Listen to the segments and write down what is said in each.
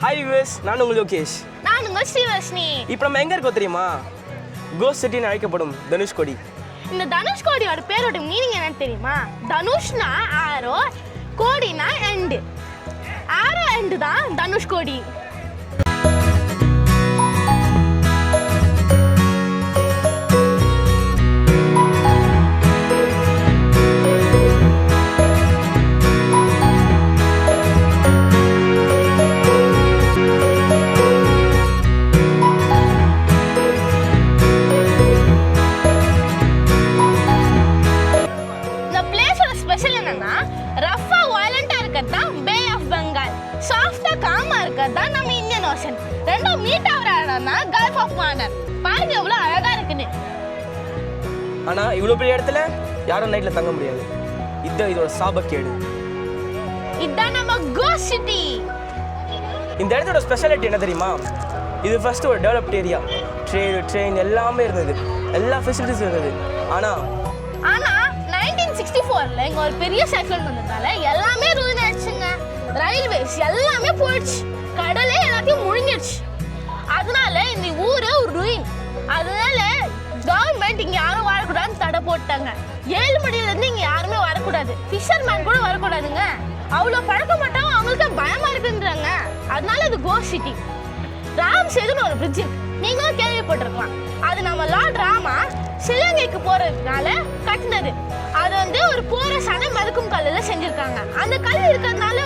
Hi viewers, நான் உங்கள் யோகேஷ். நான் உங்கள் ஸ்ரீவர்ஷினி. இப்போ நம்ம எங்கே இருக்கோம் தெரியுமா? கோஸ்ட் சிட்டின்னு அழைக்கப்படும் தனுஷ்கோடி. இந்த தனுஷ்கோடியோட பேரோட மீனிங் என்னன்னு தெரியுமா? தனுஷ்னா ஆரோ, கோடினா எண்டு. ஆரோ எண்டு தான் தனுஷ்கோடி. ரஃபா வயலண்டா இருக்கிறது தான் பே ஆஃப் பெங்கால், சாஃப்டா காமா இருக்கிறது தான் நம்ம இந்தியன் ஓஷன். ரெண்டும் மீட் ஆகிற இடம் தான் கல்ஃப் ஆஃப் மானர். பாருங்க எவ்வளோ அழகா இருக்குன்னு. ஆனா இவ்வளோ பெரிய இடத்துல யாரும் நைட்ல தங்க முடியாது. இதோட சாபக்கேடு. இதுதான் நம்ம கோஸ்ட் சிட்டி. இந்த இடத்தோட ஸ்பெஷாலிட்டி என்ன தெரியுமா? இது ஃபர்ஸ்ட் ஒரு டெவலப்ட் ஏரியா. ட்ரெயின் எல்லாமே இருந்தது, எல்லா ஃபெசிலிட்டிஸும் இருந்தது. ஆனா 1964ல இங்க ஒரு பெரிய சைக்ளோன் வந்ததால எல்லாமே ரூயின் ஆயிடுச்சுங்க. ரயில்வேஸ் எல்லாமே போயிடுச்சு, கடலே எல்லாத்தையும் முழுங்கிடுச்சு. அதனால இந்த ஊரு ஒரு ரூயின். அதனால கவர்மெண்ட் இங்க யாரும் வரக்கூடாதுன்னு தடை போட்டாங்க. 7 மணில இருந்து இங்க யாருமே வரக்கூடாது. ஃபிஷர்மேன் கூட வரக்கூடாதுங்க. அவ்வளோ பழக்க மாட்டாங்க, அவங்களுக்கு பயமா இருக்குன்றாங்க. அதனால இது கோஸ்ட் சிட்டி. ராம் சேதுன்னு ஒரு பிரிட்ஜ் நீங்களும் கேள்விப்பட்டிருக்கலாம். அது நம்ம லார்ட் ராமா சிலங்கைக்கு போறதுனால கட்டினது. அது ஒரு போரஸான மதுக்கும் கல்லுல செஞ்சிருக்காங்க. அந்த கல் இருக்கிறதுனால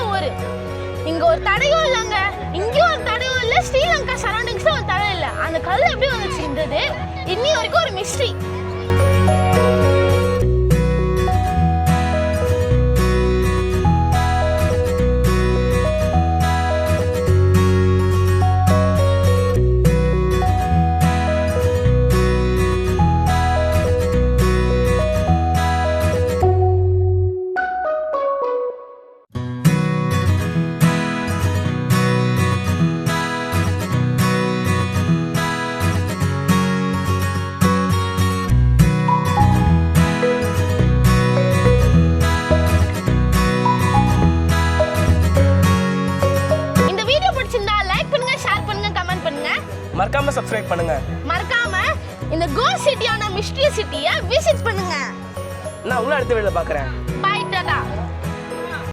இங்க ஒரு தடையும் இல்லைங்க, இங்கேயும் ஒரு தடையும் இல்லை, ஸ்ரீலங்கா சரௌண்டிங்ஸ்ல ஒரு தடை இல்லை. அந்த கல் எப்படி வந்துச்சுன்றது இன்னி வரைக்கும் ஒரு மிஸ்ட்ரி. மறக்காம சப்ஸ்கிரைப் பண்ணுங்க. மறக்காம இந்த கோஸ்ட் சிட்டியான மிஸ்ட்ரி சிட்டியை விசிட் பண்ணுங்க. நான் உங்களை அடுத்த வீடியோல பார்க்கறேன்.